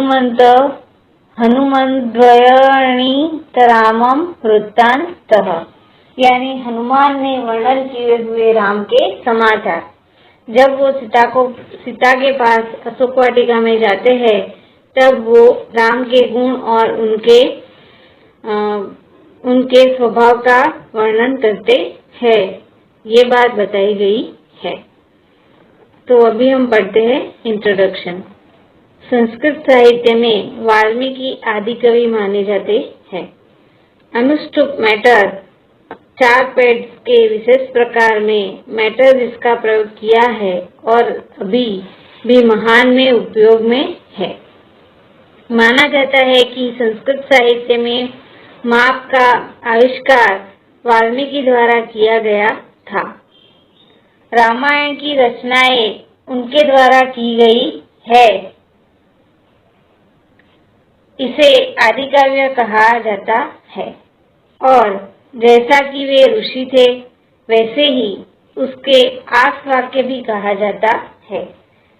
हनुमंत हनुमद्वयणीतरामं वृत्तान्तः, यानी हनुमान ने वर्णन किए हुए राम के समाचार। जब वो सीता के पास अशोक वाटिका में जाते हैं तब वो राम के गुण और उनके स्वभाव का वर्णन करते हैं, ये बात बताई गई है। तो अभी हम पढ़ते हैं इंट्रोडक्शन। संस्कृत साहित्य में वाल्मीकि आदि कवि माने जाते हैं। अनुष्टुप मैटर 4 पेड्स के विशेष प्रकार में मैटर जिसका प्रयोग किया है और अभी भी महान में उपयोग में है। माना जाता है कि संस्कृत साहित्य में माप का आविष्कार वाल्मीकि द्वारा किया गया था। रामायण की रचनाएं उनके द्वारा की गई है। इसे आदिकाव्य कहा जाता है और जैसा कि वे ऋषि थे वैसे ही उसके 8 वाक्य भी कहा जाता है।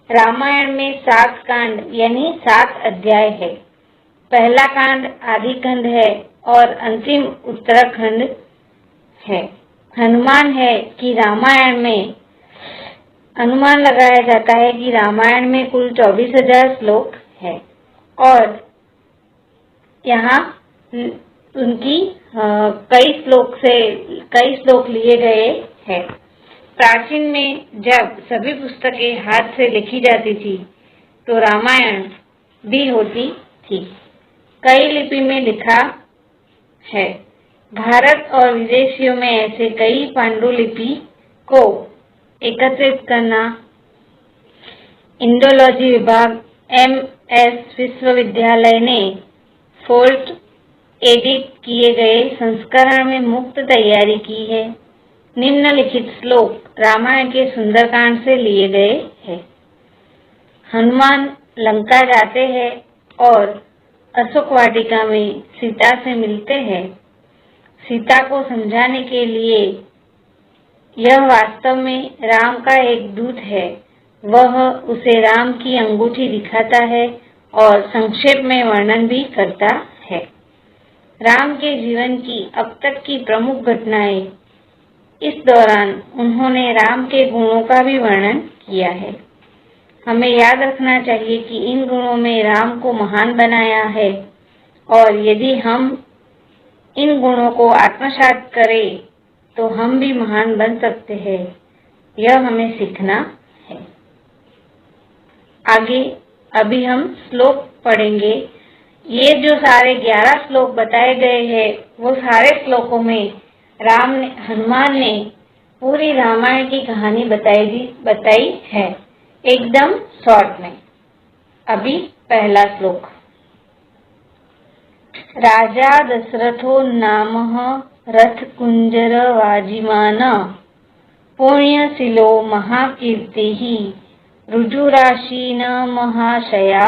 रामायण में 7 कांड यानी 7 अध्याय है। पहला कांड आदिकांड है और अंतिम उत्तराखंड है। अनुमान लगाया जाता है कि रामायण में कुल 24,000 श्लोक है और यहाँ उनकी कई श्लोक लिए गए हैं। प्राचीन में जब सभी पुस्तकें हाथ से लिखी जाती थी तो रामायण भी होती थी। कई लिपि में लिखा है। भारत और विदेशियों में ऐसे कई पांडुलिपि को एकत्रित करना इंडोलॉजी विभाग MS विश्वविद्यालय ने फोर्ट एडिट किए गए संस्करण में मुफ्त तैयारी की है। निम्नलिखित श्लोक रामायण के सुंदरकांड से लिए गए हैं। हनुमान लंका जाते हैं और अशोक वाटिका में सीता से मिलते हैं। सीता को समझाने के लिए यह वास्तव में राम का एक दूत है। वह उसे राम की अंगूठी दिखाता है और संक्षेप में वर्णन भी करता है। राम के जीवन की अब तक की प्रमुख घटनाएं। इस दौरान उन्होंने राम के गुणों का भी वर्णन किया है। हमें याद रखना चाहिए कि इन गुणों में राम को महान बनाया है और यदि हम इन गुणों को आत्मसात करें तो हम भी महान बन सकते हैं। यह हमें सीखना है। आगे अभी हम श्लोक पढ़ेंगे। ये जो सारे 11 श्लोक बताए गए हैं वो सारे श्लोकों में हनुमान ने पूरी रामायण की कहानी बताई है एकदम शॉर्ट में। अभी पहला श्लोक। राजा दशरथो नामः रथकुंजर वाजिमान पुण्यशीलो महाकीर्तिः ऋजुराशीन महाशया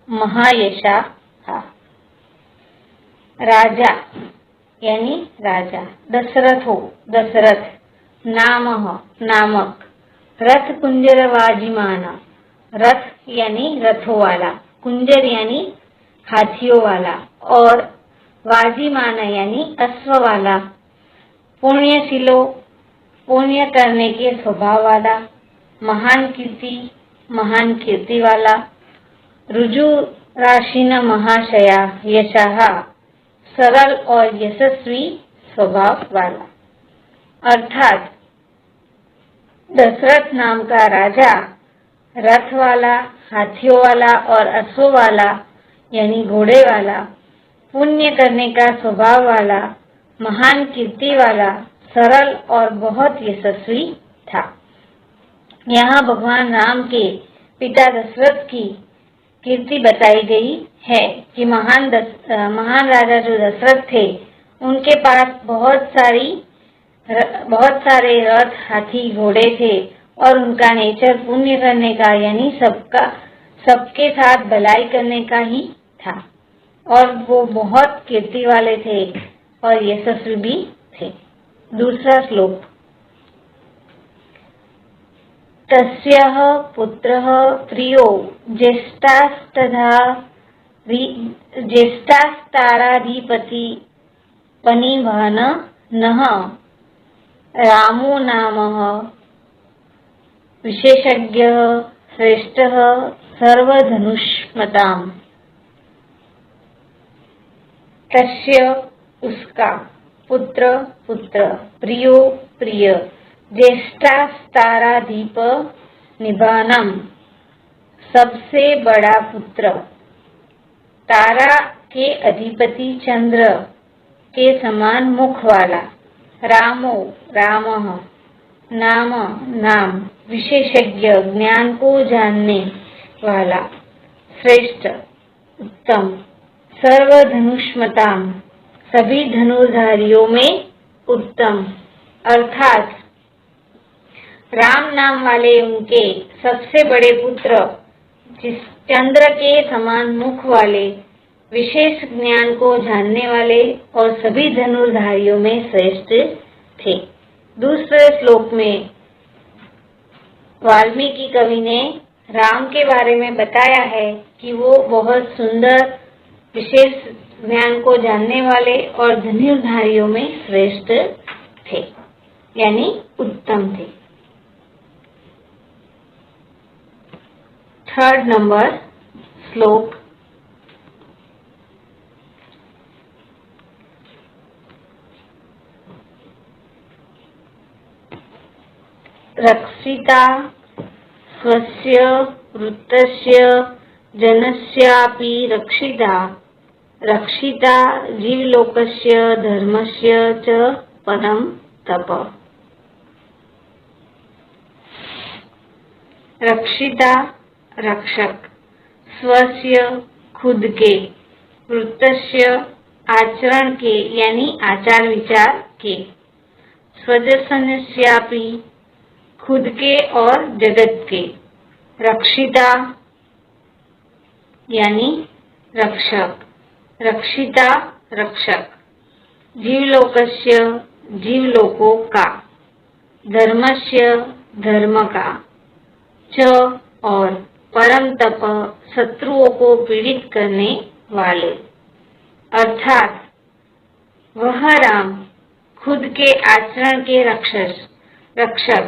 महायशा। राजा यानी राजा, दशरथ, नामः नामक, रथ कुंजर वाजिमान, रथ यानी रथों वाला, कुंजर यानी हाथियों वाला और वाजिमान यानी अश्व वाला, पुण्यशीलो पुण्य करने के स्वभाव वाला, महान कीर्ति वाला, रुजु राशिन महाशया यशः सरल और यशस्वी स्वभाव वाला। अर्थात दशरथ नाम का राजा रथ वाला, हाथियों वाला और अश्वों वाला यानी घोड़े वाला, पुण्य करने का स्वभाव वाला, महान कीर्ति वाला, सरल और बहुत यशस्वी था। यहाँ भगवान राम के पिता दशरथ की कीर्ति बताई गई है कि महान राजा जो दशरथ थे उनके पास बहुत सारे रथ, हाथी, घोड़े थे और उनका नेचर पुण्य करने का यानी सबके साथ भलाई करने का ही था और वो बहुत कीर्ति वाले थे और यशस्वी भी थे। दूसरा श्लोक। तस्यः पुत्रः प्रियो ज्येष्ठास्तथा ज्येष्ठास्ताराधिपति पनिवहन नः रामो नामः विशेषज्ञः श्रेष्ठः सर्वधनुष्मताम्। तस्य उसका, पुत्र पुत्र, प्रियो प्रिय, ज्येष्ठास्ताराधिप निभानम, सबसे बड़ा पुत्र, तारा के अधिपति चंद्र के समान मुख वाला, रामो रामः, नाम नाम, विशेषज्ञ ज्ञान को जानने वाला, श्रेष्ठ उत्तम, सर्वधनुष्मताम, सभी धनुर्धारियों में उत्तम, अर्थात राम नाम वाले उनके सबसे बड़े पुत्र, जिस चंद्र के समान मुख वाले, विशेष ज्ञान को जानने वाले और सभी धनुर्धारियों में श्रेष्ठ थे। दूसरे श्लोक में वाल्मीकि कवि ने राम के बारे में बताया है कि वो बहुत सुंदर, विशेष ज्ञान को जानने वाले और धनुर्धारियों में श्रेष्ठ थे, यानी उत्तम थे। 3rd नंबर श्लोक। रक्षिता स्वस्य वृत्तस्य जनस्यापि रक्षिता, रक्षिता जीवलोकस्य धर्मस्य च परम तप। रक्षिता रक्षक, स्वस्य खुद के, वृत्तस्य आचरण के यानी आचार विचार के, स्वजनस्यापि खुद के और जगत के, रक्षिता यानी रक्षक, रक्षिता रक्षक, जीवलोकस्य जीवलोकों का, धर्मस्य धर्म का, च और परम तप शत्रुओं को पीड़ित करने वाले, अर्थात वह राम खुद के आचरण के रक्षक,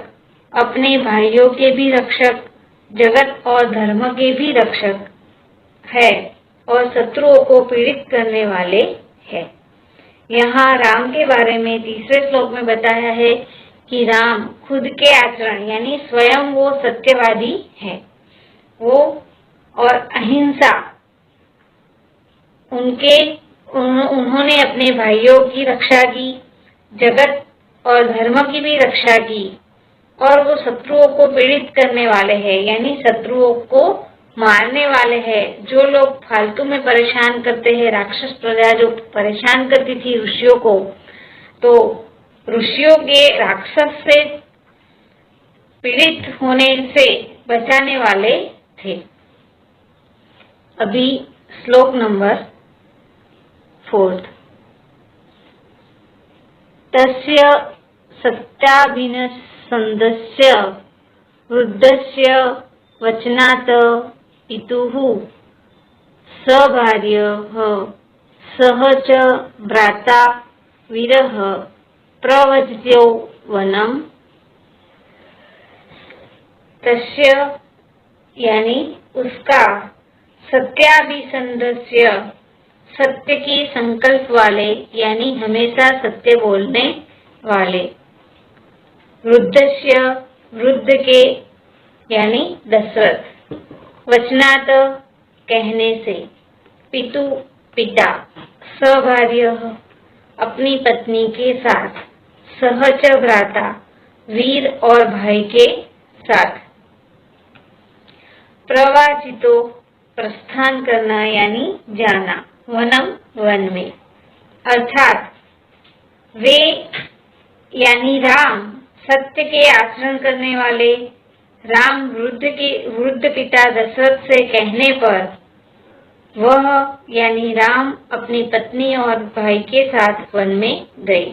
अपने भाइयों के भी रक्षक, जगत और धर्म के भी रक्षक है और शत्रुओं को पीड़ित करने वाले है। यहाँ राम के बारे में तीसरे श्लोक में बताया है कि राम खुद के आचरण यानी स्वयं वो सत्यवादी है, वो और अहिंसा, उन्होंने अपने भाइयों की रक्षा की, जगत और धर्म की भी रक्षा की, और वो शत्रुओं को पीड़ित करने वाले हैं यानी शत्रुओं को मारने वाले हैं। जो लोग फालतू में परेशान करते हैं, राक्षस प्रजा जो परेशान करती थी ऋषियों को, तो ऋषियों के राक्षस से पीड़ित होने से बचाने वाले थे। अभी श्लोक नंबर 4। तस्य सत्याभिनसन्दस्य वृद्धस्य वचनात् पितुः सभार्यः सह च भ्राता वीरः प्रव्रजतो वनम्। तस्य यानी उसका, सत्याभिसंधस्य सत्य की संकल्प वाले यानी हमेशा सत्य बोलने वाले, वृद्धस्य वृद्ध के यानी दशरथ, वचनात् कहने से, पितु पिता, सभार्य अपनी पत्नी के साथ, सहच भ्राता वीर और भाई के साथ, प्रवाचितो प्रस्थान करना यानी जाना, वनम वन में, अर्थात वे यानी राम सत्य के आचरण करने वाले, राम वृद्ध पिता दशरथ से कहने पर वह यानी राम अपनी पत्नी और भाई के साथ वन में गए।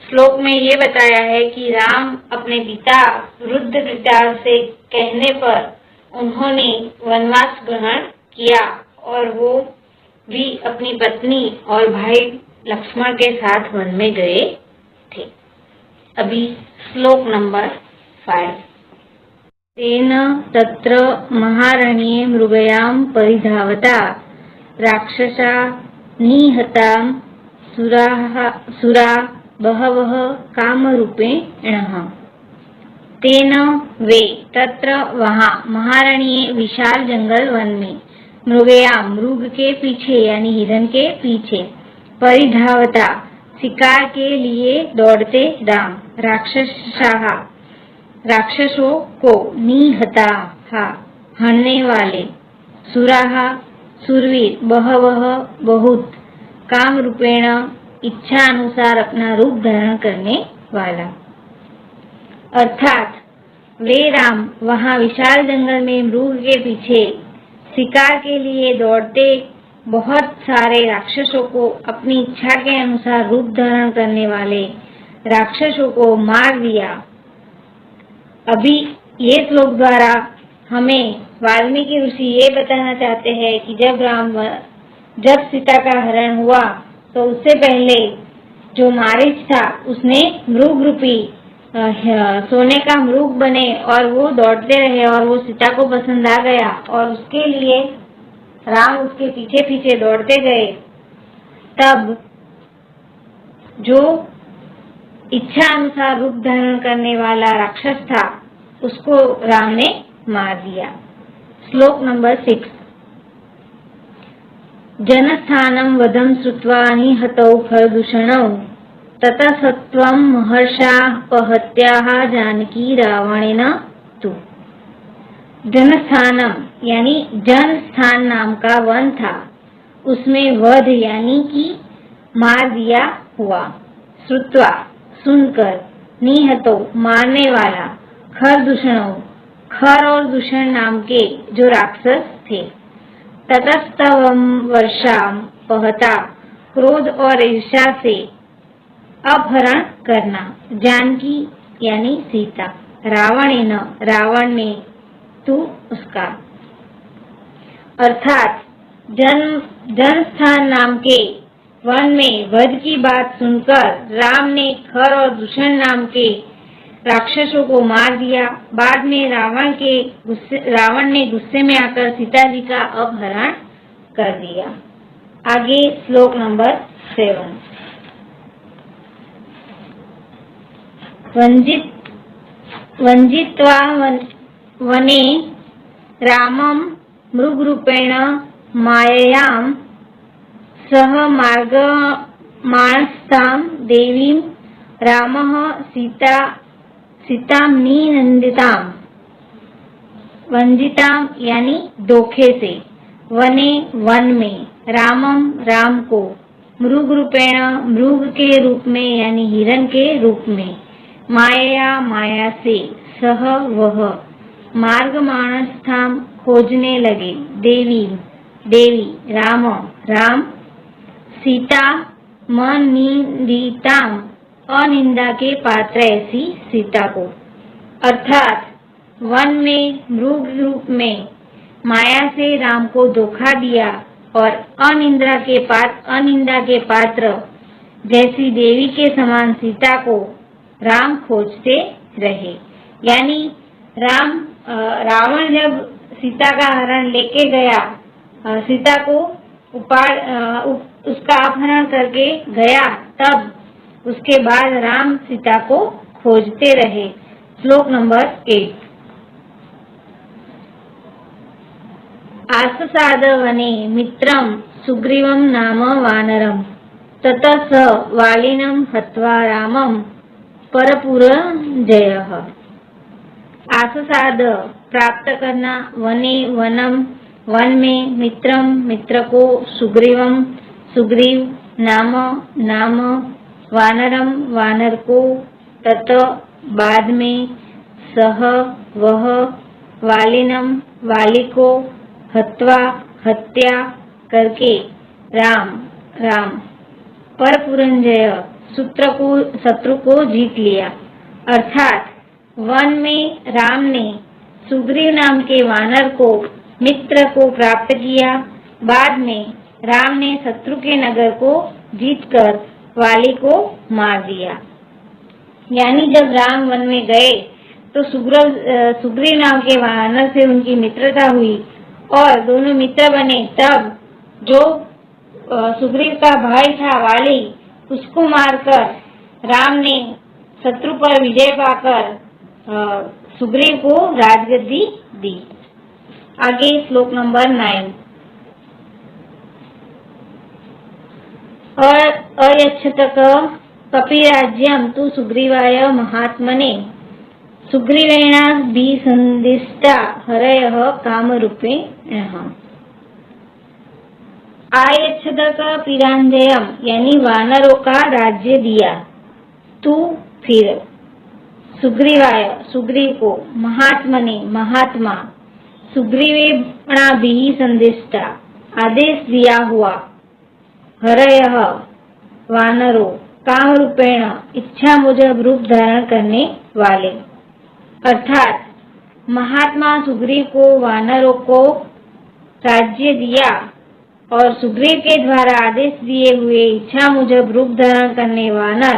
श्लोक में ये बताया है कि राम अपने पिता वृद्ध पिता से कहने पर उन्होंने वनवास ग्रहण किया और वो भी अपनी पत्नी और भाई लक्ष्मण के साथ वन में गए थे। अभी श्लोक नंबर 5। तेन तत्र महारण्ये मृगयां परिधावता राक्षसा निहतां सुरा बहवः कामरूपेणः। तेन वे तत्र वहाँ महारण्ये विशाल जंगल वन में मृगया मृग के पीछे यानी हिरण के पीछे परिधावता शिकार के लिए दौड़ते राम राक्षसों को निहता हरने वाले सुराहा सुरवीर बहवः बहुत काम रूपेण इच्छा अनुसार अपना रूप धारण करने वाला। अर्थात वे राम वहाँ विशाल जंगल में मृग के पीछे शिकार के लिए दौड़ते बहुत सारे राक्षसों को अपनी इच्छा के अनुसार रूप धारण करने वाले राक्षसों को मार दिया। अभी ये श्लोक द्वारा हमें वाल्मीकि ऋषि ये बताना चाहते हैं कि जब सीता का हरण हुआ तो उससे पहले जो मारीच था उसने मृग रूपी सोने का मृग बने और वो दौड़ते रहे और वो सीता को पसंद आ गया और उसके लिए राम उसके पीछे पीछे दौड़ते गए। तब जो इच्छा अनुसार रूप धारण करने वाला राक्षस था उसको राम ने मार दिया। श्लोक नंबर 6। जनस्थानं वधं श्रुत्वा निहतौ खरदूषणौ ततः सत्वं महर्षापहत्याः जानकी रावणेन तु। जनस्थानम यानी जन स्थान नाम का वन था, उसमें वध यानी कि मार दिया हुआ, श्रुत्वा सुनकर, निहतो मारने वाला, खर दूषणों खर और दूषण नाम के जो राक्षस थे। ततस्तवम वर्षाम पहता क्रोध और ईर्ष्या से अपहरण करना, जानकी यानी सीता, रावण ने तू उसका। अर्थात जनस्थान नाम के वन में वध की बात सुनकर राम ने खर और दूषण नाम के राक्षसों को मार दिया। बाद में रावण ने गुस्से में आकर सीता जी का अपहरण कर दिया। आगे श्लोक नंबर 7। वंजित्वा वने रामं मृगरूपेण माययां सह मार्गमाणस्तां देवीं रामः सीतां निनन्दितां। वंजितां यानी धोखे से, वने वन में, रामम राम को, मृग रूपेण मृग के रूप में यानी हिरण के रूप में, माया से, सह वह, मार्गमाणस्थां खोजने लगे, देवी राम, सीता मनिंदितां अनिंदा के पात्र ऐसी सीता को। अर्थात वन में मृग रूप में माया से राम को धोखा दिया और अनिंदा के पात्र जैसी देवी के समान सीता को राम खोजते रहे। यानी रावण जब सीता का हरण लेके गया, सीता को उसका अपहरण करके गया, तब उसके बाद राम सीता को खोजते रहे। श्लोक नंबर 8। आससाद वने मित्रं सुग्रीवं नाम वानरं ततः स वालिनं हत्वा रामं परपुरंजयः। आससाद प्राप्त करना, वने वन में, मित्रम मित्र को, सुग्रीव नाम, वानरम वानर को, तत बाद में, सह वह, वालिनम वाली को, हत्वा हत्या करके, राम परपुरंजय शत्रु को जीत लिया। अर्थात वन में राम ने सुग्रीव नाम के वानर को, मित्र को प्राप्त किया बाद में राम ने शत्रु के नगर को जीतकर वाली को मार दिया। यानी जब राम वन में गए तो सुग्रीव नाम के वानर से उनकी मित्रता हुई और दोनों मित्र बने। तब जो सुग्रीव का भाई था वाली, उसको मारकर राम ने शत्रु पर विजय पाकर सुग्रीव को राजगद्दी दी। आगे श्लोक नंबर 9। अयच्छत कपिराज्यं तु सुग्रीवाय महात्मने सुग्रीवेणाभिसन्दिष्टा हरयः कामरूपेणः। आयच्छत कपिराज्यं यानी वानरों का राज्य दिया। तू फिर सुग्रीवाय सुग्रीव को, महात्मने महात्मा, सुग्रीवेणाभिसन्दिष्टा आदेश दिया हुआ, हरयः वानरों, काम रूपेण इच्छा मुजब रूप धारण करने वाले। अर्थात महात्मा सुग्रीव को वानरों को राज्य दिया और सुग्रीव के द्वारा आदेश दिए हुए इच्छा मुजब रूप धारण करने वानर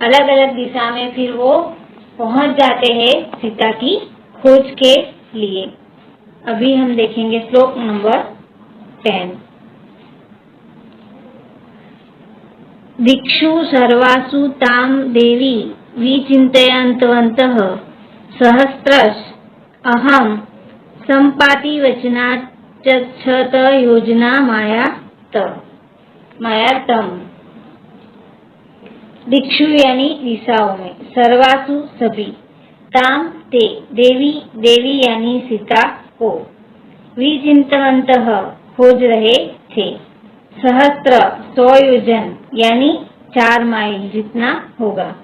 अलग अलग दिशा में फिर वो पहुंच जाते हैं सीता की खोज के लिए। अभी हम देखेंगे श्लोक नंबर 10। दिक्षु सर्वासु तां देवी विचिन्तयन्तवन्तः सहस्रश अहं सम्पाति वचनाच्चत योजना मायातम। दिक्षु यानी दिशाओं में, सर्वासु सभी, ताम ते देवी देवी यानी सीता को, विचिन्तवन्तः खोज रहे थे, सहस्त्र 100 योजन यानी 4 माइल जितना होगा,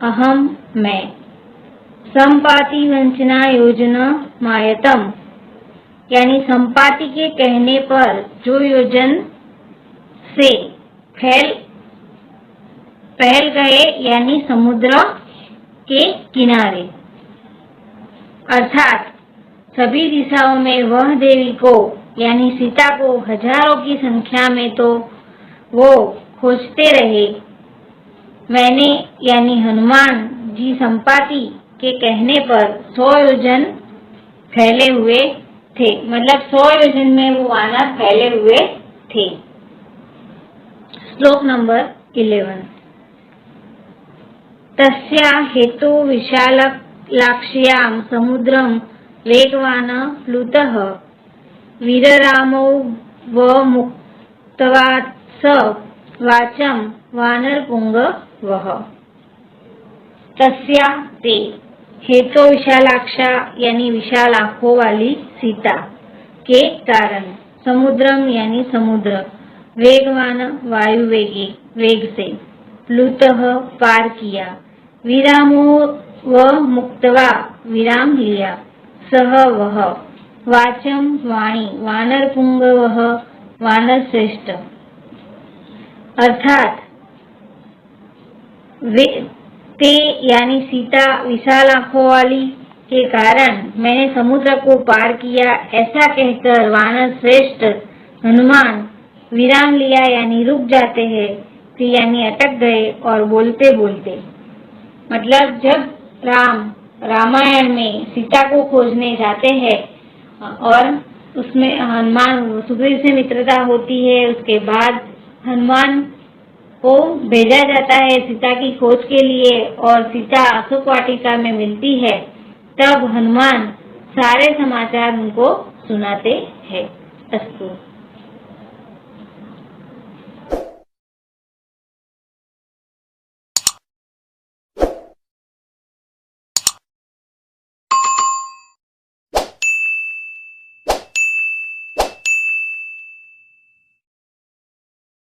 अहम मैं, संपाति वंचना योजना मायतम यानी संपाति के कहने पर जो योजन से पहल गए यानी समुद्र के किनारे। अर्थात सभी दिशाओं में वह देवी को यानी सीता को हजारों की संख्या में तो वो खोजते रहे। मैंने यानी हनुमान जी संपाति के कहने पर 100 योजन फैले हुए थे, मतलब 100 योजन में वो वानर फैले हुए थे। श्लोक नंबर 11। तस्या हेतु विशालाक्ष्यां समुद्रं वेगवान् प्लुतः वीररामो मुक्तवात् स वाचं वानरपुंगवः। तस्या ते हेतु विशालाक्षा यानी विशाल आंखों वाली सीता के कारण, समुद्रम यानी समुद्र, वेगवान वायु वेग से, प्लुतः पार किया, विरामो व मुक्तवा विराम लिया, सह वह, वाचम वाणी, वानर पुंगवः वानर श्रेष्ठ। अर्थात ते यानी सीता विशाल आंखों वाली के कारण मैंने समुद्र को पार किया, ऐसा कहकर वानर श्रेष्ठ हनुमान विराम लिया यानी रुक जाते हैं, यानी अटक गए और बोलते बोलते। मतलब जब रामायण में सीता को खोजने जाते हैं और उसमें हनुमान सुग्रीव से मित्रता होती है, उसके बाद हनुमान को भेजा जाता है सीता की खोज के लिए और सीता अशोक वाटिका में मिलती है, तब हनुमान सारे समाचार उनको सुनाते हैं। अस्तु।